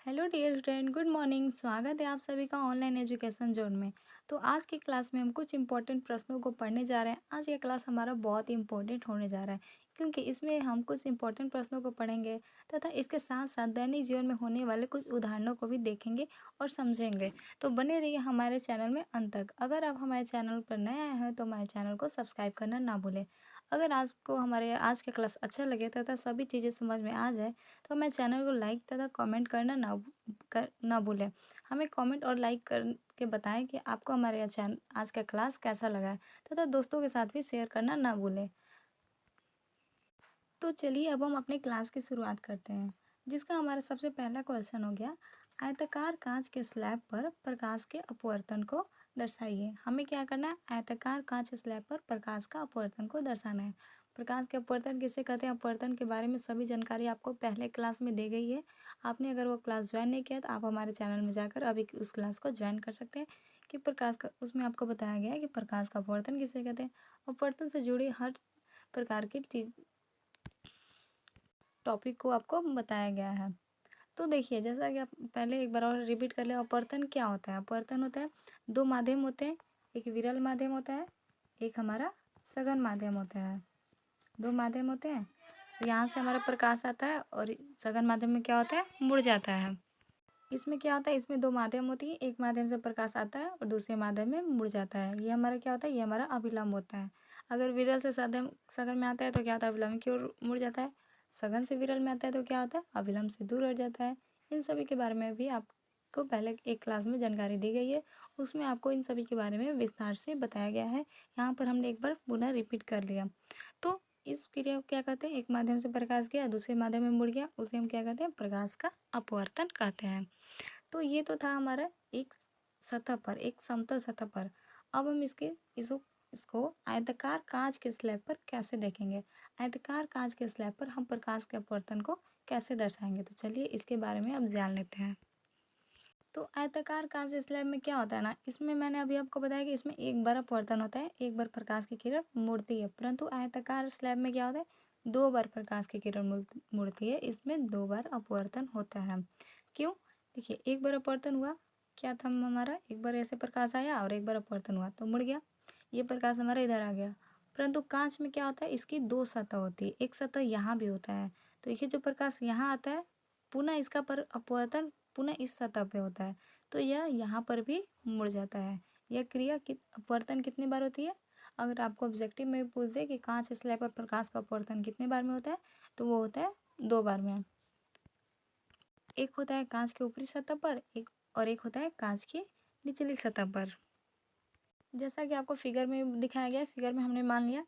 Hello dear student, good morning. स्वागत है आप सभी का ऑनलाइन एजुकेशन जोन में। तो आज की क्लास में हम कुछ इंपॉर्टेंट प्रश्नों को पढ़ने जा रहे हैं। आज का क्लास हमारा बहुत ही इंपॉर्टेंट होने जा रहा है क्योंकि इसमें हम कुछ इंपॉर्टेंट प्रश्नों को पढ़ेंगे तथा इसके साथ साथ दैनिक जीवन में होने वाले कुछ उदाहरणों को भी देखेंगे और समझेंगे। तो बने रहिए हमारे चैनल में अंत तक। अगर आप हमारे चैनल पर नए आए हैं तो हमारे चैनल को सब्सक्राइब करना ना भूलें। अगर आपको हमारे आज का क्लास अच्छा लगे तथा सभी चीज़ें समझ में आ जाए तो हमारे चैनल को लाइक तथा कमेंट करना ना भूलें। हमें कमेंट और लाइक करके बताएं कि आपको हमारे चैनल आज का क्लास कैसा लगा है तथा दोस्तों के साथ भी शेयर करना ना भूलें। तो चलिए अब हम अपने क्लास की शुरुआत करते हैं, जिसका हमारा सबसे पहला क्वेश्चन हो गया, आयताकार कांच के स्लैब पर प्रकाश के अपवर्तन को दर्शाइए। हमें क्या करना है, आयताकार कांच स्लैब पर प्रकाश का अपवर्तन को दर्शाना है। प्रकाश के अपवर्तन किसे कहते हैं, अपवर्तन के बारे में सभी जानकारी आपको पहले क्लास में दी गई है। आपने अगर वो क्लास ज्वाइन नहीं किया तो आप हमारे चैनल में जाकर अभी उस क्लास को ज्वाइन कर सकते हैं कि प्रकाश का, उसमें आपको बताया गया है कि प्रकाश का अपवर्तन किसे कहते हैं। अपवर्तन से जुड़ी हर प्रकार की चीज़ टॉपिक को आपको बताया गया है। तो देखिए, जैसा कि आप पहले एक बार और रिपीट कर ले, अपवर्तन क्या होता है। अपवर्तन होता है, दो माध्यम होते हैं, एक विरल माध्यम होता है, एक हमारा सघन माध्यम होता है। दो माध्यम होते हैं, यहाँ से हमारा प्रकाश आता है और सघन माध्यम में क्या होता है, मुड़ जाता है। इसमें क्या होता है, इसमें दो माध्यम होती है, एक माध्यम से प्रकाश आता है और दूसरे माध्यम में मुड़ जाता है। ये हमारा क्या होता है, ये हमारा अभिलंब होता है। अगर विरल से सघन में आता है तो क्या होता है, अभिलंब की ओर मुड़ जाता है। सघन से विरल में आता है तो क्या होता है, अभिलंब से दूर हट जाता है। इन सभी के बारे में भी आपको पहले एक क्लास में जानकारी दी गई है, उसमें आपको इन सभी के बारे में विस्तार से बताया गया है। यहाँ पर हमने एक बार पुनः रिपीट कर लिया। तो इस क्रिया को क्या कहते हैं, एक माध्यम से प्रकाश गया दूसरे माध्यम में मुड़ गया, उसे हम क्या कहते हैं, प्रकाश का अपवर्तन कहते हैं। तो ये तो था हमारा एक सतह पर, एक समतल सतह पर। अब हम इसको आयताकार कांच के स्लैब पर कैसे देखेंगे। आयताकार कांच के स्लैब पर हम प्रकाश के अपवर्तन को कैसे दर्शाएंगे, तो चलिए इसके बारे में अब जान लेते हैं। तो आयताकार कांच स्लैब में क्या होता है ना, इसमें मैंने अभी आपको बताया कि इसमें एक बार अपवर्तन होता है, एक बार प्रकाश की किरण मुड़ती है। परंतु आयताकार स्लैब में क्या होता है, दो बार प्रकाश की किरण मुड़ती है, इसमें दो बार अपवर्तन होता है। क्यों, देखिए, एक बार अपवर्तन हुआ, क्या था हमारा, एक बार ऐसे प्रकाश आया और एक बार अपवर्तन हुआ तो मुड़ गया, ये प्रकाश हमारा इधर आ गया। परंतु कांच में क्या होता है, इसकी दो सतह होती है, एक सतह यहाँ भी होता है। तो ये जो प्रकाश यहाँ आता है, पुनः इसका पर अपवर्तन पुनः इस सतह पे होता है, तो यह यहाँ पर भी मुड़ जाता है। यह क्रिया अपवर्तन कितनी बार होती है, अगर आपको ऑब्जेक्टिव में पूछ दे कि कांच स्लैब पर प्रकाश का अपवर्तन कितने बार में होता है, तो वो होता है दो बार में। एक होता है कांच के ऊपरी सतह पर, एक होता है कांच की निचली सतह पर। जैसा कि आपको फिगर में दिखाया गया है, फिगर में हमने मान लिया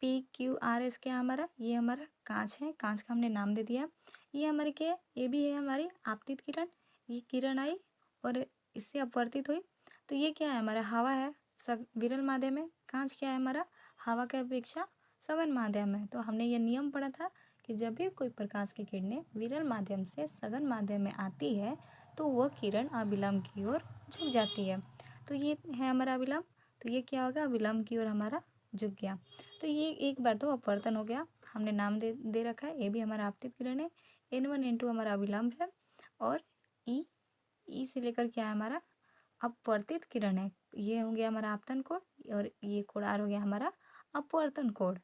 PQRS क्या हमारा, ये हमारा कांच है, कांच का हमने नाम दे दिया। ये हमारी क्या है, ये भी है हमारी आपतित किरण। ये किरण आई और इससे अपवर्तित हुई, तो ये क्या है, हमारा हवा है, विरल माध्यम है। कांच क्या है हमारा, हवा के अपेक्षा सघन माध्यम है। तो हमने ये नियम पढ़ा था कि जब भी कोई प्रकाश की किरणें विरल माध्यम से सघन माध्यम में आती है तो वह किरण अभिलंब की ओर झुक जाती है। तो ये है हमारा अभिलंब, तो ये क्या होगा, अभिलंब की ओर हमारा झुक गया। तो ये एक बार तो अपवर्तन हो गया, हमने नाम दे रखा है, ये भी हमारा आपतित किरण है। N1 N2 हमारा अभिलंब है और ई से लेकर क्या है हमारा अपवर्तित किरण है। ये हो गया हमारा आपतन कोण और ये कोण आर हो गया हमारा अपवर्तन कोण।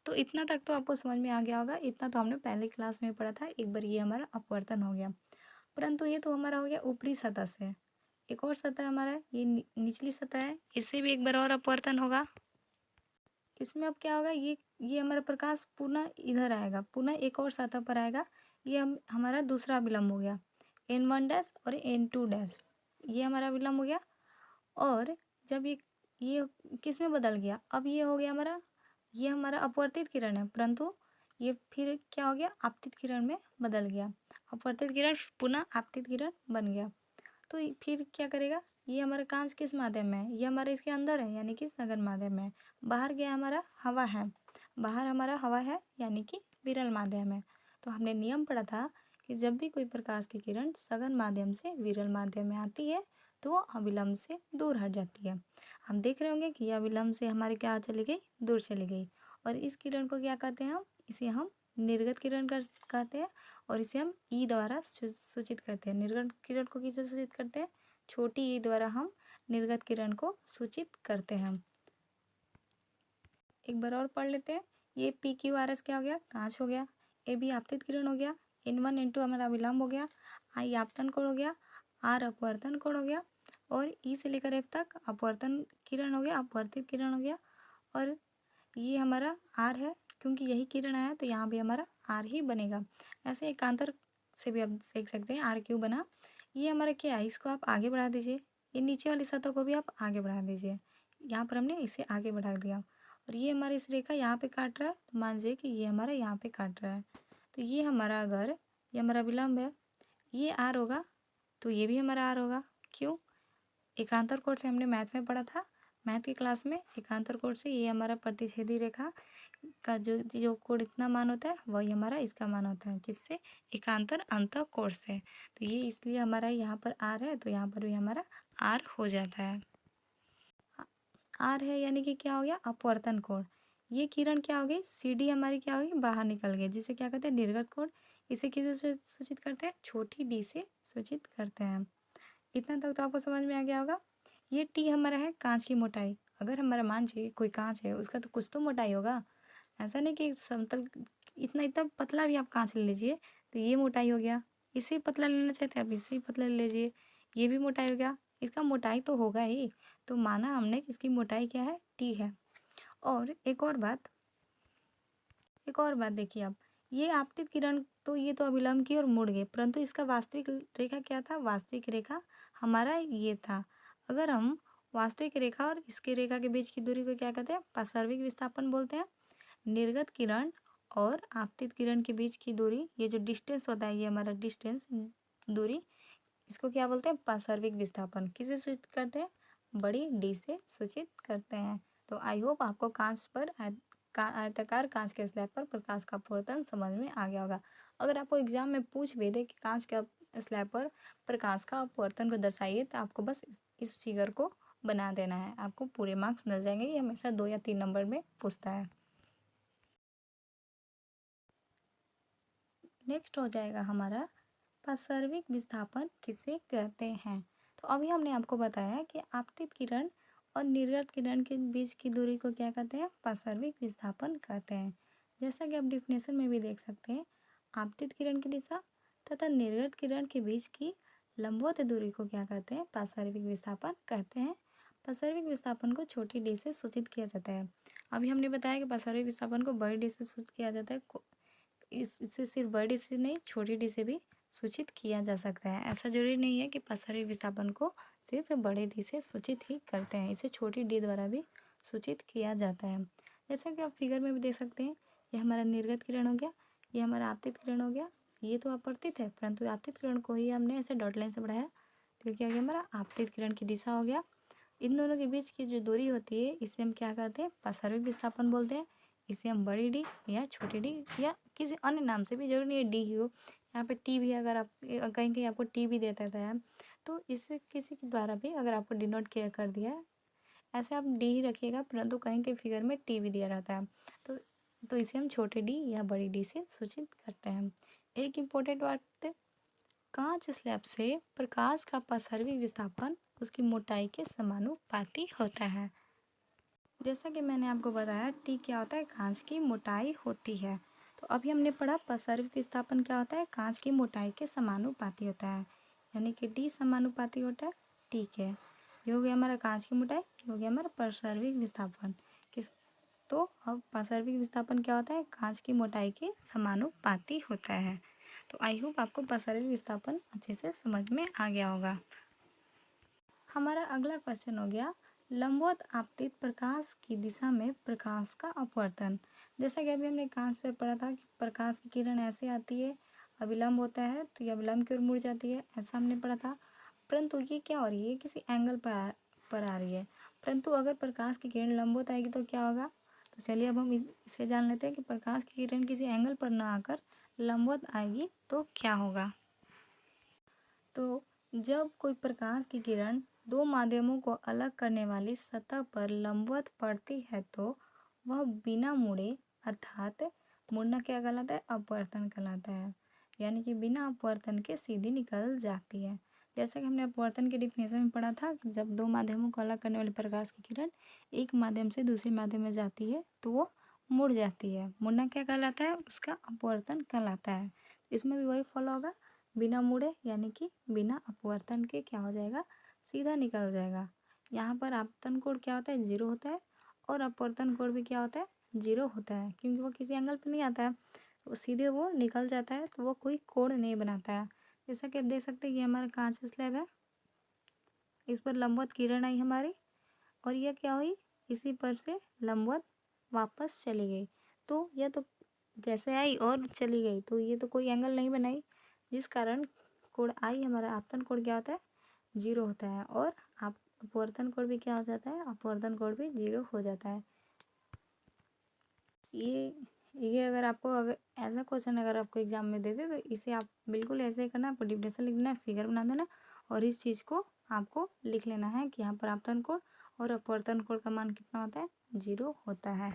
तो इतना तक तो आपको समझ में आ गया होगा, इतना तो हमने पहले क्लास में पढ़ा था। एक बार ये हमारा अपवर्तन हो गया, परंतु ये तो हमारा हो गया ऊपरी सतह से। एक और सतह हमारा ये निचली सतह है, इससे भी एक बार और अपवर्तन होगा। इसमें अब क्या होगा, ये हमारा प्रकाश पुनः इधर आएगा, पुनः एक और सतह पर आएगा। ये हमारा दूसरा विलंब हो गया, N1 डैश और N2 डैश, ये हमारा विलंब हो गया। और जब ये किस में बदल गया, अब ये हो गया हमारा, ये हमारा अपवर्तित किरण है, परंतु ये फिर क्या हो गया, आपतित किरण में बदल गया। अपवर्तित किरण पुनः आपतित किरण बन गया। तो फिर क्या करेगा, ये हमारा कांच किस माध्यम में है, ये हमारे इसके अंदर है यानी कि सघन माध्यम में है। बाहर गया हमारा हवा है, बाहर हमारा हवा है यानी कि विरल माध्यम है। तो हमने नियम पढ़ा था कि जब भी कोई प्रकाश की किरण सघन माध्यम से विरल माध्यम में आती है तो वो अविलंब से दूर हट जाती है। हम देख रहे होंगे कि यह अविलंब से हमारी क्या चली गई, दूर चली गई। और इस किरण को क्या कहते हैं हम, इसे हम निर्गत किरण कहते हैं और इसे हम ई द्वारा सूचित करते हैं। निर्गत किरण को किससे सूचित करते हैं? छोटी ई द्वारा हम निर्गत किरण को सूचित करते हैं। एक बार और पढ़ लेते हैं। ये पी क्यू आर एस क्या हो गया? कांच हो गया। ए बी आपतित किरण हो गया। N1 N2 हमारा विलंब हो गया। आई आपतन कोण हो गया। आर अपवर्तन कोण हो गया और ई से लेकर एफ तक अपवर्तन किरण हो गया, अपवर्तित किरण हो गया। और ये हमारा आर है, क्योंकि यही किरण आया तो यहाँ भी हमारा आर ही बनेगा। ऐसे एकांतर से भी आप देख सकते हैं आर क्यों बना। ये हमारा क्या है, इसको आप आगे बढ़ा दीजिए। ये नीचे वाली सतह को भी आप आगे बढ़ा दीजिए। यहाँ पर हमने इसे आगे बढ़ा दिया और ये हमारी इस रेखा यहाँ पे काट रहा है, तो मान लीजिए कि ये हमारा यहाँ पे काट रहा है। तो ये हमारा अगर ये हमारा विलंब है, ये आर होगा तो ये भी हमारा आर होगा। क्यों? एकांतर कोण से हमने मैथ में पढ़ा था, मैथ की क्लास में एकांतर कोण से ये हमारा प्रतिच्छेदी रेखा का जो कोण इतना मान होता है वही हमारा इसका मान होता है। किससे? एकांतर अंतः कोण से। तो ये इसलिए हमारा यहाँ पर आर है तो यहाँ पर भी हमारा आर हो जाता है। आर है यानी कि क्या हो गया? अपवर्तन कोण। ये किरण क्या हो गई? सी डी हमारी क्या होगी? बाहर निकल गई, जिसे क्या कहते हैं? निर्गत कोण। इसे किससे सूचित करते हैं? छोटी डी से सूचित करते हैं। इतना तक तो आपको समझ में आ गया होगा। ये टी हमारा है कांच की मोटाई। अगर हमारा मान चाहिए कोई कांच है, उसका तो कुछ तो मोटाई होगा। ऐसा नहीं कि समतल इतना इतना पतला भी आप कांच ले लीजिए तो ये मोटाई हो गया। इससे पतला लेना चाहते हैं आप, इससे पतला ले लीजिए, ये भी मोटाई हो गया। इसका मोटाई तो होगा ही। तो माना हमने कि इसकी मोटाई क्या है? टी है। और एक और बात देखिए आप, ये आपतित किरण तो ये तो अभिलंब की ओर मुड़ गए, परंतु इसका वास्तविक रेखा क्या था? वास्तविक रेखा हमारा ये था। अगर हम वास्तविक रेखा और इसके रेखा के बीच की दूरी को क्या कहते हैं? पार्श्विक विस्थापन बोलते हैं। निर्गत किरण और आपतित किरण के बीच की दूरी, ये जो डिस्टेंस होता है, ये हमारा डिस्टेंस दूरी, इसको क्या बोलते हैं? पार्श्विक विस्थापन। किसे सूचित करते हैं? बड़ी डी से सूचित करते हैं। तो आई होप आपको कांच पर आयताकार कांच के स्लैब पर प्रकाश का अपवर्तन समझ में आ गया होगा। अगर आपको एग्जाम में पूछ भी दे कि कांच के स्लैब पर प्रकाश का अपवर्तन को दर्शाइए, तो आपको बस इस फिगर को बना देना है, आपको पूरे मार्क्स मिल जाएंगे। ये हमेशा 2 या 3 नंबर में पूछता है। नेक्स्ट हो जाएगा हमारा पार्श्विक विस्थापन किसे कहते हैं। तो अभी हमने आपको बताया कि आपतित किरण और निर्गत किरण के बीच की दूरी को क्या कहते हैं? पार्श्विक विस्थापन कहते हैं। जैसा कि आप डिफिनेशन में भी देख सकते हैं, आपतित किरण की दिशा तथा निर्गत किरण के बीच की लंबवत दूरी को क्या कहते हैं? पार्श्विक विस्थापन कहते हैं। पार्श्विक विस्थापन को छोटी डी से सूचित किया जाता है। अभी हमने बताया कि पार्श्विक विस्थापन को बड़ी डी से सूचित किया जाता है। इससे सिर्फ बड़ी डी से नहीं, छोटी डी से भी सूचित किया जा सकता है। ऐसा जरूरी नहीं है कि पार्श्विक विस्थापन को सिर्फ बड़े डी से सूचित ही करते हैं, इसे छोटी डी द्वारा भी सूचित किया जाता है। जैसा कि आप फिगर में भी देख सकते हैं, ये हमारा निर्गत किरण हो गया, ये हमारा आपतित किरण हो गया। ये तो अपवर्तित है, परंतु आपतित किरण को ही हमने ऐसे डॉट लाइन से बढ़ाया तो क्या हो गया? हमारा आपतित किरण की दिशा हो गया। इन दोनों के बीच की जो दूरी होती है इसे हम क्या कहते हैं? पार्श्विक विस्थापन बोलते हैं। इसे हम बड़ी डी या छोटी डी या किसी अन्य नाम से भी, जरूरी नहीं है डी ही हो, यहाँ पे टी भी, अगर आप कहीं कहीं आपको टी भी देता था यार, तो इससे किसी के द्वारा भी अगर आपको डिनोट किया कर दिया है, ऐसे आप डी ही रखिएगा, परंतु कहीं कहीं फिगर में टी भी दिया रहता है, तो इसे हम छोटे डी या बड़ी डी से सूचित करते हैं। एक इम्पोर्टेंट बात, कांच स्लैब से प्रकाश का पार्श्विक विस्थापन उसकी मोटाई के समानुपाती होता है। जैसा कि मैंने आपको बताया, टी क्या होता है? कांच की मोटाई होती है। तो अभी हमने पढ़ा पार्श्विक विस्थापन क्या होता है? कांच की मोटाई के समानुपाती होता है, यानी कि डी समानुपाती होता है टी के। ये हो गया हमारा कांच की मोटाई, ये हो गया हमारा पार्श्विक विस्थापन। तो अब पार्श्विक विस्थापन क्या होता है? कांच की मोटाई के समानुपाती होता है। तो आई होप आपको पार्श्विक विस्थापन अच्छे से समझ में आ गया होगा। हमारा अगला क्वेश्चन हो गया, लंबवत आपतित प्रकाश की दिशा में प्रकाश का अपवर्तन। जैसा कि अभी हमने कांच पे पढ़ा था कि प्रकाश की किरण ऐसे आती है, अविलंब होता है तो ये अविलंब की ओर मुड़ जाती है, ऐसा हमने पढ़ा था। परंतु ये क्या हो रही है? किसी एंगल पर आ रही है। परंतु अगर प्रकाश की किरण लंबवत आएगी तो क्या होगा? तो चलिए अब हम इसे जान लेते हैं कि प्रकाश की किरण किसी एंगल पर न आकर लंबवत आएगी तो क्या होगा। तो जब कोई प्रकाश की किरण दो माध्यमों को अलग करने वाली सतह पर लंबवत पड़ती है तो वह बिना मुड़े अर्थात मुड़ना क्या कहलाता है? अपवर्तन कहलाता है, यानी कि बिना अपवर्तन के सीधी निकल जाती है। जैसा कि हमने अपवर्तन के डिफिनेशन में पढ़ा था, जब दो माध्यमों को अलग करने वाली प्रकाश की किरण एक माध्यम से दूसरे माध्यम में जाती है तो वो मुड़ जाती है। मुड़ना क्या कहलाता है? उसका अपवर्तन कहलाता है। इसमें भी वही फॉलो होगा, बिना मुड़े यानी कि बिना अपवर्तन के क्या हो जाएगा? सीधा निकल जाएगा। यहाँ पर आपतन कोण क्या होता है? 0 होता है, और अपवर्तन कोण भी क्या होता है? 0 होता है, क्योंकि वो किसी एंगल पर नहीं आता है, वो सीधे वो निकल जाता है, तो वो कोई कोण नहीं बनाता है। जैसा कि आप देख सकते हैं ये हमारा कांच का स्लैब है, इस पर लंबवत किरण आई हमारी, और यह क्या हुई? इसी पर से लंबवत वापस चली गई। तो यह तो जैसे आई और चली गई, तो ये तो कोई एंगल नहीं बनाई, जिस कारण कोण आई हमारा आपतन कोण क्या होता है? 0 होता है, और अपवर्तन कोण भी क्या हो जाता है? अपवर्तन कोण भी 0 हो जाता है। ये अगर आपको अगर ऐसा क्वेश्चन अगर आपको एग्जाम में दे दे तो इसे आप बिल्कुल ऐसे ही करना, आपको डिफिनेशन लिख देना है, फिगर बना देना, और इस चीज़ को आपको लिख लेना है कि यहाँ पर आपतन कोण और अपवर्तन कोण का मान कितना होता है? 0 होता है।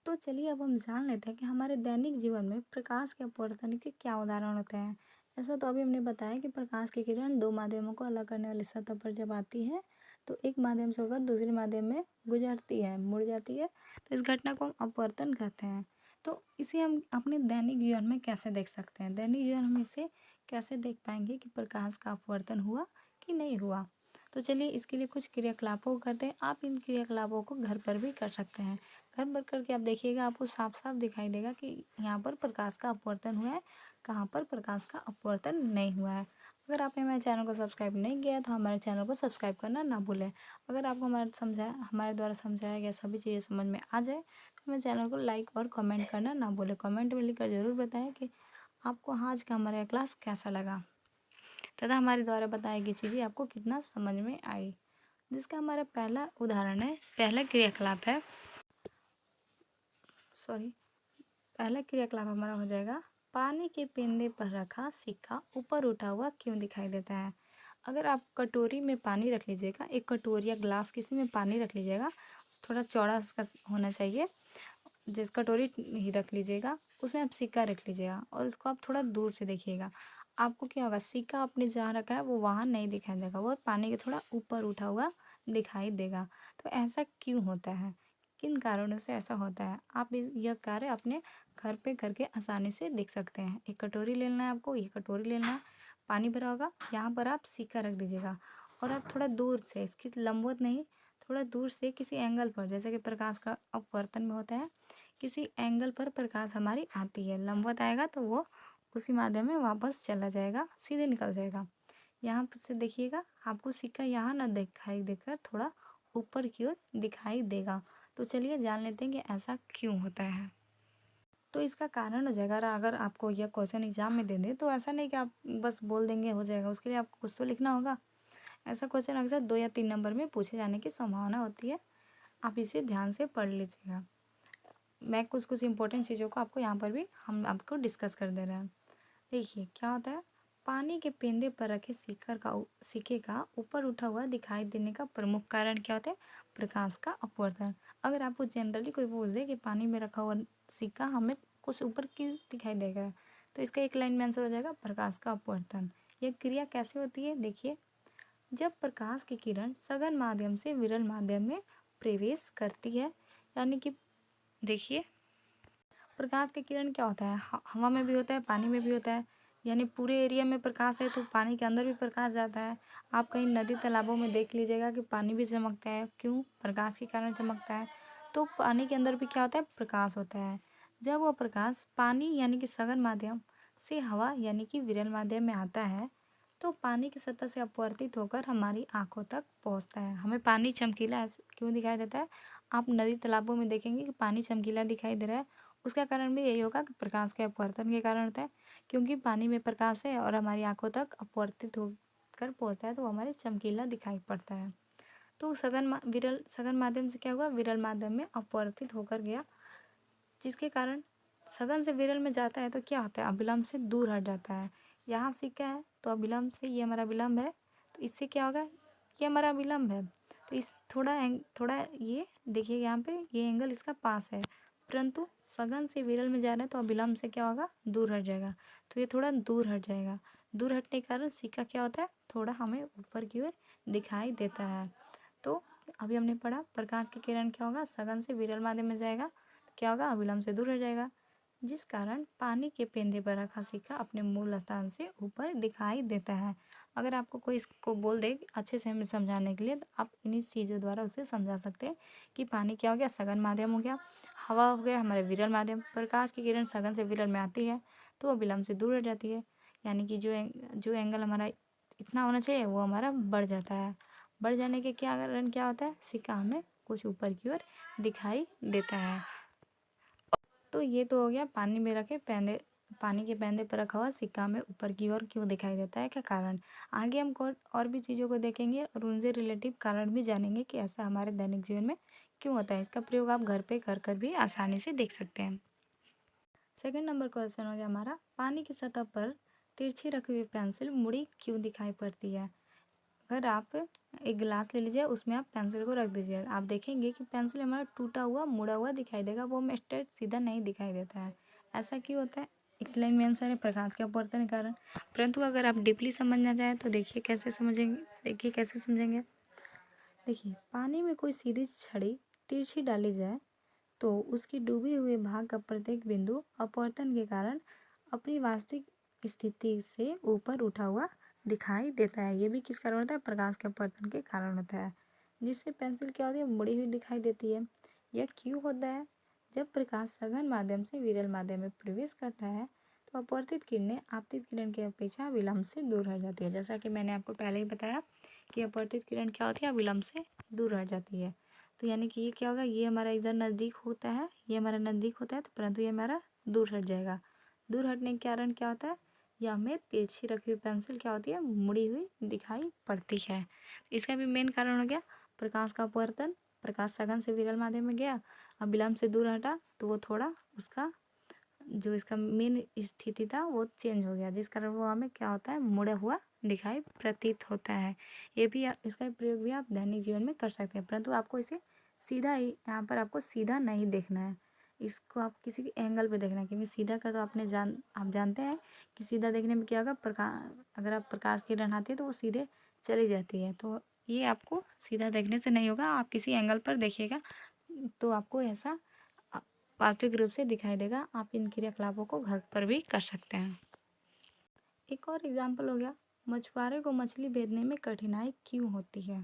तो चलिए अब हम जान लेते हैं कि हमारे दैनिक जीवन में प्रकाश के अपवर्तन के क्या उदाहरण होते हैं। ऐसा तो अभी हमने बताया कि प्रकाश की किरण दो माध्यमों को अलग करने वाली सतह पर जब आती है तो एक माध्यम से होकर दूसरे माध्यम में गुजरती है, मुड़ जाती है, तो इस घटना को हम अपवर्तन कहते हैं। तो इसे हम अपने दैनिक जीवन में कैसे देख सकते हैं? दैनिक जीवन में इसे कैसे देख पाएंगे कि प्रकाश का अपवर्तन हुआ कि नहीं हुआ? तो चलिए इसके लिए कुछ क्रियाकलापों को करते हैं। आप इन क्रियाकलापों को घर पर भी कर सकते हैं। घर पर करके आप देखिएगा, आपको साफ साफ दिखाई देगा कि यहाँ पर प्रकाश का अपवर्तन हुआ है, कहाँ पर प्रकाश का अपवर्तन नहीं हुआ है। अगर आपने हमारे चैनल को सब्सक्राइब नहीं किया तो हमारे चैनल को सब्सक्राइब करना ना भूलें। अगर आपको हमारे द्वारा समझाया गया सभी चीज़ें समझ में आ जाए तो हमारे चैनल को लाइक और कमेंट करना ना भूलें। कमेंट में लिखकर ज़रूर बताएं कि आपको आज का हमारा क्लास कैसा लगा तथा हमारे द्वारा बताई गई चीज़ें आपको कितना समझ में आई। जिसका हमारा पहला उदाहरण है, पहला क्रियाकलाप है, पहला क्रियाकलाप हमारा हो जाएगा, पानी के पेंदे पर रखा सिक्का ऊपर उठा हुआ क्यों दिखाई देता है? अगर आप कटोरी में पानी रख लीजिएगा, एक कटोरी या ग्लास किसी में पानी रख लीजिएगा, थोड़ा चौड़ा उसका होना चाहिए, जिस कटोरी ही रख लीजिएगा उसमें आप सिक्का रख लीजिएगा और उसको आप थोड़ा दूर से देखिएगा। आपको क्या होगा? सिक्का आपने जहाँ रखा है वो वहाँ नहीं दिखाई देगा, वो पानी के थोड़ा ऊपर उठा हुआ दिखाई देगा। तो ऐसा क्यों होता है? किन कारणों से ऐसा होता है? आप यह कार्य अपने घर पे करके आसानी से देख सकते हैं। एक कटोरी ले लेना है आपको, ये कटोरी ले लेना है, पानी भरा होगा, यहाँ पर आप सिक्का रख दीजिएगा और आप थोड़ा दूर से, इसकी लंबवत नहीं, थोड़ा दूर से किसी एंगल पर, जैसे कि प्रकाश का अपवर्तन में होता है, किसी एंगल पर प्रकाश हमारी आती है, लंबवत आएगा तो वो उसी माध्यम में वापस चला जाएगा, सीधे निकल जाएगा। यहाँ से देखिएगा, आपको सिक्का यहाँ ना दिखाई देकर थोड़ा ऊपर की ओर दिखाई देगा। तो चलिए जान लेते हैं कि ऐसा क्यों होता है। तो इसका कारण हो जाएगा, अगर आपको यह क्वेश्चन एग्जाम में दे दे तो ऐसा नहीं कि आप बस बोल देंगे हो जाएगा, उसके लिए आपको कुछ तो लिखना होगा। ऐसा क्वेश्चन अक्सर 2 या 3 नंबर में पूछे जाने की संभावना होती है, आप इसे ध्यान से पढ़ लीजिएगा। मैं कुछ इंपॉर्टेंट चीज़ों को आपको यहाँ पर भी हम आपको डिस्कस कर दे रहे हैं। देखिए क्या होता है, पानी के पेंदे पर रखे सिक्के का ऊपर उठा हुआ दिखाई देने का प्रमुख कारण क्या होता है? प्रकाश का अपवर्तन। अगर आपको जनरली कोई पूछ दे कि पानी में रखा हुआ सिक्का हमें कुछ ऊपर क्यों दिखाई देगा, तो इसका एक लाइन में आंसर हो जाएगा प्रकाश का अपवर्तन। यह क्रिया कैसे होती है? देखिए, जब प्रकाश की किरण सघन माध्यम से विरल माध्यम में प्रवेश करती है, यानी कि देखिए, प्रकाश की किरण क्या होता है? हवा में भी होता है, पानी में भी होता है, यानी पूरे एरिया में प्रकाश है तो पानी के अंदर भी प्रकाश जाता है। आप कहीं नदी तालाबों में देख लीजिएगा कि पानी भी चमकता है, क्यों? प्रकाश के कारण चमकता है। तो पानी के अंदर भी क्या होता है? प्रकाश होता है। जब वो प्रकाश पानी यानी कि सघन माध्यम से हवा यानी कि विरल माध्यम में आता है तो पानी की सतह से अपवर्तित होकर हमारी आंखों तक पहुंचता है। हमें पानी चमकीला क्यों दिखाई देता है? आप नदी तालाबों में देखेंगे कि पानी चमकीला दिखाई दे रहा है, उसका कारण भी यही होगा कि प्रकाश के अपवर्तन के कारण होता है, क्योंकि पानी में प्रकाश है और हमारी आंखों तक अपवर्तित होकर पहुंचता है तो हमारे चमकीला दिखाई पड़ता है। तो सघन माध्यम से क्या हुआ? विरल माध्यम में अपवर्तित होकर गया, जिसके कारण सघन से विरल में जाता है तो क्या होता है? अभिलंब से दूर हट जाता है। यहाँ सिक्का है तो अभिलंब से, ये हमारा विलंब है, तो इससे क्या होगा? ये हमारा विलंब है, तो इस थोड़ा ये देखिए यहाँ पे ये एंगल इसका पास है, परंतु सघन से विरल में जा रहे हैं तो अविलंब से क्या होगा, दूर हट जाएगा। तो ये थोड़ा दूर हट जाएगा। दूर हटने के कारण सिक्का क्या होता है, थोड़ा हमें ऊपर की ओर दिखाई देता है। तो अभी हमने पढ़ा प्रकाश की किरण क्या होगा, सघन से विरल माध्यम में जाएगा तो क्या होगा, अविलंब से दूर हट जाएगा, जिस कारण पानी के पेंदे पर रखा सिक्का अपने मूल स्थान से ऊपर दिखाई देता है। अगर आपको कोई इसको बोल दे अच्छे से हमें समझाने के लिए, तो आप इन्हीं चीज़ों द्वारा उसे समझा सकते हैं कि पानी क्या हो गया, सघन माध्यम हो गया, हवा हो गया हमारे विरल माध्यम, प्रकाश की किरण सघन से विरल में आती है तो वो विलंब से दूर हट जाती है। यानी कि जो एंगल हमारा इतना होना चाहिए वो हमारा बढ़ जाता है। बढ़ जाने के क्या कारण क्या होता है, सिक्का हमें कुछ ऊपर की ओर दिखाई देता है। तो ये तो हो गया पानी में रखे पेंदे, पानी के पेंदे पर रखा हुआ सिक्का हमें ऊपर की ओर क्यों दिखाई देता है, क्या कारण। आगे हम और भी चीज़ों को देखेंगे और उनसे रिलेटिव कारण भी जानेंगे कि ऐसा हमारे दैनिक जीवन में क्यों होता है। इसका प्रयोग आप घर पे कर भी आसानी से देख सकते हैं। सेकंड नंबर क्वेश्चन हो गया हमारा, पानी की सतह पर तिरछी रखी हुई पेंसिल मुड़ी क्यों दिखाई पड़ती है। अगर आप एक गिलास ले लीजिए, उसमें आप पेंसिल को रख दीजिए, आप देखेंगे कि पेंसिल हमारा टूटा हुआ मुड़ा हुआ दिखाई देगा, वो हमें स्ट्रेट सीधा नहीं दिखाई देता है। ऐसा क्यों होता है, एक लाइन में आंसर है प्रकाश के अपवर्तन के कारण। परंतु अगर आप डीपली समझना चाहें तो देखिए कैसे समझेंगे, देखिए कैसे समझेंगे। देखिए पानी में कोई सीधी छड़ी तिरछी डाली जाए तो उसकी डूबे हुए भाग का प्रत्येक बिंदु अपवर्तन के कारण अपनी वास्तविक स्थिति से ऊपर उठा हुआ दिखाई देता है। ये भी किस कारण होता है, प्रकाश के अपवर्तन के कारण होता है, जिससे पेंसिल क्या होती है, मुड़ी हुई दिखाई देती है। यह क्यों होता है, जब प्रकाश सघन माध्यम से विरल माध्यम में प्रवेश करता है तो अपवर्तित किरणें आपतित किरण की अपेक्षा विलंब से दूर हट जाती है। जैसा कि मैंने आपको पहले ही बताया कि अपवर्तित किरण क्या होती है, विलंब से दूर हट जाती है। तो यानी कि ये क्या होगा, ये हमारा इधर नज़दीक होता है, ये हमारा नज़दीक होता है, तो परंतु ये हमारा दूर हट जाएगा। दूर हटने के कारण क्या होता है, या हमें तिरछी रखी हुई पेंसिल क्या होती है, मुड़ी हुई दिखाई पड़ती है। इसका भी मेन कारण हो गया प्रकाश का अपवर्तन। प्रकाश सघन से विरल माध्यम में गया, अब विलंब से दूर हटा तो वो थोड़ा उसका जो इसका मेन स्थिति था वो चेंज हो गया, जिस कारण वो हमें क्या होता है, मुड़ा हुआ दिखाई प्रतीत होता है। ये भी इसका प्रयोग भी आप दैनिक जीवन में कर सकते हैं, परंतु आपको इसे सीधा ही यहाँ पर आपको सीधा नहीं देखना है, इसको आप किसी एंगल पे देखना है, क्योंकि सीधा का तो आप जानते हैं कि सीधा देखने में क्या होगा, अगर आप प्रकाश किरण आती है तो वो सीधे चली जाती है, तो ये आपको सीधा देखने से नहीं होगा, आप किसी एंगल पर देखिएगा तो आपको ऐसा वास्तविक रूप से दिखाई देगा। आप इन क्रियाकलापों को घर पर भी कर सकते हैं। एक और एग्जाम्पल हो गया, मछुआरे को मछली भेजने में कठिनाई क्यों होती है।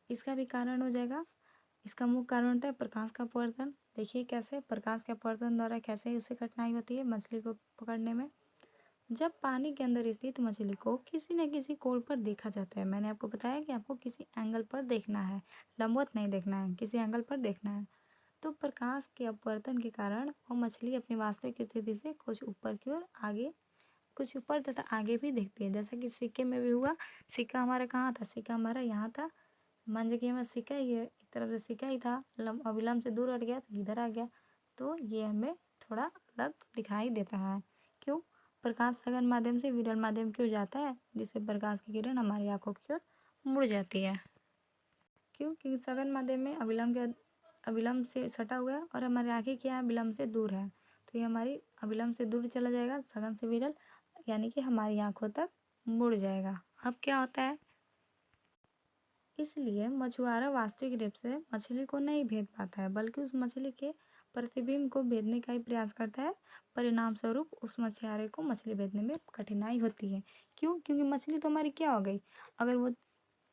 इसका भी कारण हो जाएगा, इसका मुख्य कारण होता है प्रकाश का अपवर्तन। देखिए कैसे प्रकाश के अपवर्तन द्वारा कैसे उससे कठिनाई होती है मछली को पकड़ने में। जब पानी के अंदर स्थित मछली को किसी न किसी कोण पर देखा जाता है, मैंने आपको बताया कि आपको किसी एंगल पर देखना है, लंबवत नहीं देखना है, किसी एंगल पर देखना है, तो प्रकाश के अपवर्तन के कारण वो मछली अपनी वास्तविक स्थिति से कुछ ऊपर की ओर आगे, कुछ ऊपर तथा आगे भी दिखती है। जैसा कि सिक्के में भी हुआ, सिक्का हमारा कहाँ था, सिक्का हमारा यहाँ था, मान लीजिए कि हमारा सिक्का ही है, एक तरफ से सिक्का ही था, अविलंब से दूर हट गया तो इधर आ गया, तो ये हमें थोड़ा अलग दिखाई देता है। क्यों, प्रकाश सघन माध्यम से विरल माध्यम क्यों जाता है, जिससे प्रकाश की किरण हमारी आंखों की ओर मुड़ जाती है। क्यों, क्योंकि सघन माध्यम में अविलंब से सटा हुआ है और हमारी आंखें क्या है, विलंब से दूर है, तो ये हमारी अविलंब से दूर चला जाएगा, सघन से विरल, यानी कि हमारी आंखों तक मुड़ जाएगा। अब क्या होता है, इसलिए मछुआरा वास्तविक रूप से मछली को नहीं भेद पाता है, बल्कि उस मछली के प्रतिबिंब को भेदने का ही प्रयास करता है। परिणाम स्वरूप उस मछुआरे को मछली भेदने में कठिनाई होती है। क्यों, क्योंकि मछली तो हमारी क्या हो गई,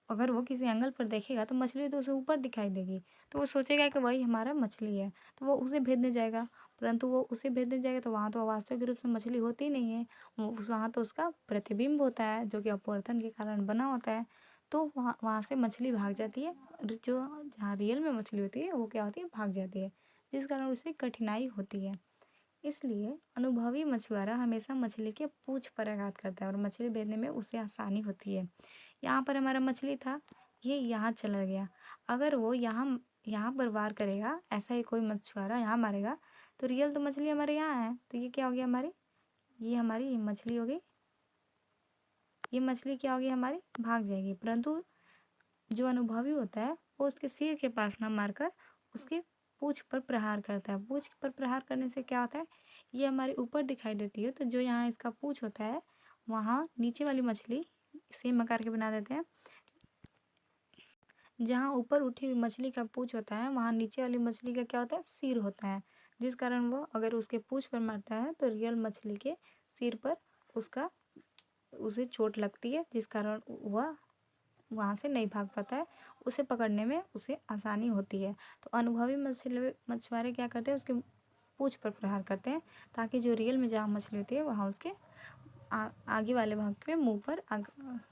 अगर वो किसी एंगल पर देखेगा तो मछली तो उसे ऊपर दिखाई देगी, तो वो सोचेगा कि वही हमारा मछली है, तो वो उसे भेदने जाएगा, परंतु वो उसे भेदने जाएगा तो वहाँ तो वास्तविक रूप से मछली होती ही नहीं है, वहाँ तो उसका प्रतिबिंब होता है जो कि अपवर्तन के कारण बना होता है, तो वहाँ से मछली भाग जाती है, जो जहाँ रियल में मछली होती है वो क्या होती है, भाग जाती है, जिस कारण उसे कठिनाई होती है। इसलिए अनुभवी मछुआरा हमेशा मछली के पूंछ पर आघात करता है और मछली भेजने में उसे आसानी होती है। यहाँ पर हमारा मछली था, ये यहाँ चला गया, अगर वो यहाँ यहाँ पर वार करेगा, ऐसा ही कोई मछुआरा यहाँ मारेगा, तो रियल तो मछली हमारे यहाँ है, तो ये क्या हो गया हमारी, ये हमारी मछली हो गई, ये मछली क्या होगी हमारी, भाग जाएगी। परंतु जो अनुभवी होता है वो उसके सिर के पास ना मारकर उसके पूँछ पर प्रहार करता है। पूँछ पर प्रहार करने से क्या होता है, ये हमारे ऊपर दिखाई देती है, तो जो यहाँ इसका पूँछ होता है वहाँ नीचे वाली मछली सेम आकार के बना देते हैं। जहाँ ऊपर उठी हुई मछली का पूँछ होता है वहाँ नीचे वाली मछली का क्या होता है, सिर होता है, जिस कारण वो अगर उसके पूँछ पर मारता है तो रियल मछली के सिर पर उसे चोट लगती है, जिस कारण वह वहाँ से नहीं भाग पाता है, उसे पकड़ने में उसे आसानी होती है। तो अनुभवी मछुआरे क्या करते हैं, उसके पूँछ पर प्रहार करते हैं ताकि जो रियल में जहाँ मछली होती है वहाँ उसके आगे वाले भाग पे मुंह पर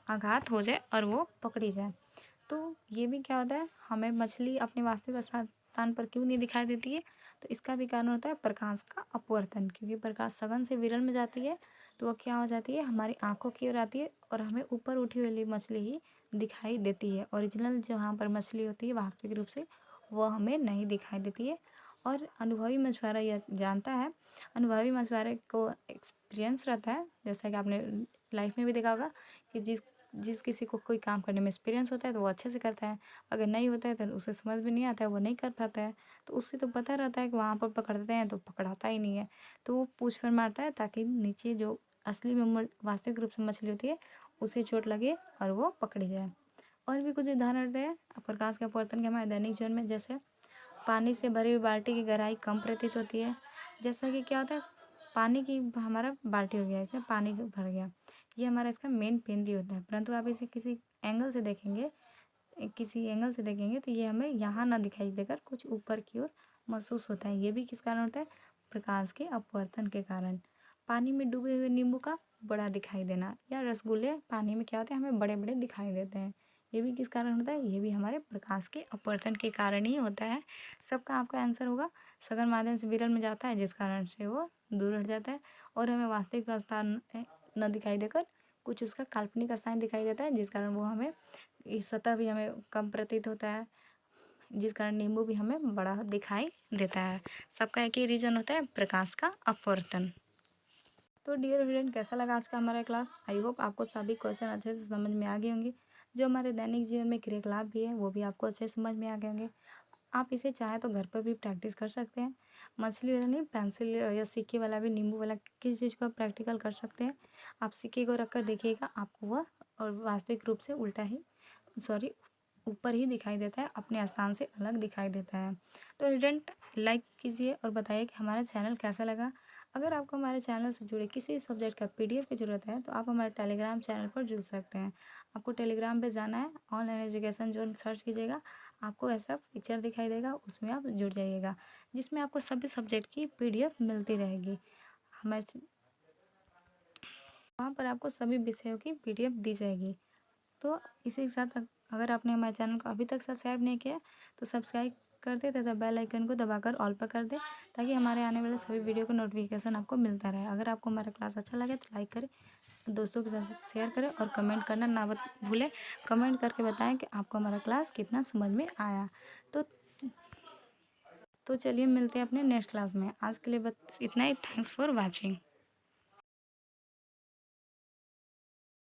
आघात हो जाए और वो पकड़ी जाए। तो ये भी क्या होता है, हमें मछली अपने वास्तविक स्थान पर क्यों नहीं दिखाई देती है, तो इसका भी कारण होता है प्रकाश का अपवर्तन। क्योंकि प्रकाश सघन से विरल में जाती है तो वह क्या हो जाती है, हमारी आंखों की ओर आती है और हमें ऊपर उठी हुई मछली ही दिखाई देती है। ओरिजिनल जहाँ पर मछली होती है वास्तविक रूप से वह हमें नहीं दिखाई देती है। और अनुभवी मछुआरा यह जानता है, अनुभवी मछुआरे को एक्सपीरियंस रहता है, जैसा कि आपने लाइफ में भी देखा होगा कि जिस किसी को कोई काम करने में एक्सपीरियंस होता है तो वो अच्छे से करता है, अगर नहीं होता है तो उसे समझ भी नहीं आता है, वो नहीं कर पाता है। तो उससे तो पता रहता है कि वहाँ पर पकड़ते हैं तो पकड़ाता ही नहीं है, तो वो पूँछ पर मारता है ताकि नीचे जो असली में वास्तविक रूप से मछली होती है उसे चोट लगे और वो पकड़ी जाए। और भी कुछ उदाहरण हैं प्रकाश के अपवर्तन के हमारे दैनिक जीवन में, जैसे पानी से भरी हुई बाल्टी की गहराई कम प्रतीत होती है। जैसा कि क्या होता है, पानी की हमारा बाल्टी हो गया, इसमें पानी भर गया, ये हमारा इसका मेन बिंदु होता है, परंतु आप इसे किसी एंगल से देखेंगे तो ये हमें यहाँ ना दिखाई देकर कुछ ऊपर की ओर महसूस होता है। ये भी किस कारण होता है, प्रकाश के अपवर्तन के कारण। पानी में डूबे हुए नींबू का बड़ा दिखाई देना या रसगुल्ले पानी में क्या होते हैं, हमें बड़े बड़े दिखाई देते हैं, ये भी किस कारण होता है, ये भी हमारे प्रकाश के अपवर्तन के कारण ही होता है। सबका आपका आंसर होगा, सघन माध्यम से विरल में जाता है जिस कारण से वो दूर हट जाता है और हमें वास्तविक स्थान न दिखाई देकर कुछ उसका काल्पनिक स्थान दिखाई देता है, जिस कारण वो हमें इस सतह भी हमें कम प्रतीत होता है, जिस कारण नींबू भी हमें बड़ा दिखाई देता है। सबका एक ही रीजन होता है, प्रकाश का अपवर्तन। तो डियर स्टूडेंट, कैसा लगा आज का हमारा क्लास? आई होप आपको सभी क्वेश्चन अच्छे से समझ में आ गए होंगे। जो हमारे दैनिक जीवन में क्रियाकलाप भी है वो भी आपको अच्छे से समझ में आ गए होंगे। आप इसे चाहे तो घर पर भी प्रैक्टिस कर सकते हैं। मछली वाला नहीं, पेंसिल या सिक्के वाला भी, नींबू वाला, किसी चीज़ को प्रैक्टिकल कर सकते हैं। आप सिक्के को रख कर देखिएगा, आपको वह और वास्तविक रूप से उल्टा ही ऊपर ही दिखाई देता है, अपने स्थान से अलग दिखाई देता है। तो स्टूडेंट, लाइक कीजिए और बताइए कि हमारा चैनल कैसा लगा। अगर आपको हमारे चैनल से जुड़े किसी सब्जेक्ट का PDF की ज़रूरत है तो आप हमारे टेलीग्राम चैनल पर जुड़ सकते हैं। आपको टेलीग्राम पे जाना है, ऑनलाइन एजुकेशन जोन सर्च कीजिएगा, आपको ऐसा पिक्चर दिखाई देगा, उसमें आप जुड़ जाइएगा, जिसमें आपको सभी सब्जेक्ट की PDF मिलती रहेगी। हमारे वहाँ पर आपको सभी विषयों की PDF दी जाएगी। तो इसी के साथ अगर आपने हमारे चैनल को अभी तक सब्सक्राइब नहीं किया तो सब्सक्राइब कर दे तथा बेल आइकन को दबाकर ऑल पर कर दे, ताकि हमारे आने वाले सभी वीडियो का नोटिफिकेशन आपको मिलता रहे। अगर आपको हमारा क्लास अच्छा लगे तो लाइक करें, दोस्तों के साथ शेयर करें और कमेंट करना ना भूलें। कमेंट करके बताएं कि आपको हमारा क्लास कितना समझ में आया। तो चलिए मिलते हैं अपने नेक्स्ट क्लास में। आज के लिए बस इतना ही। Thanks for watching.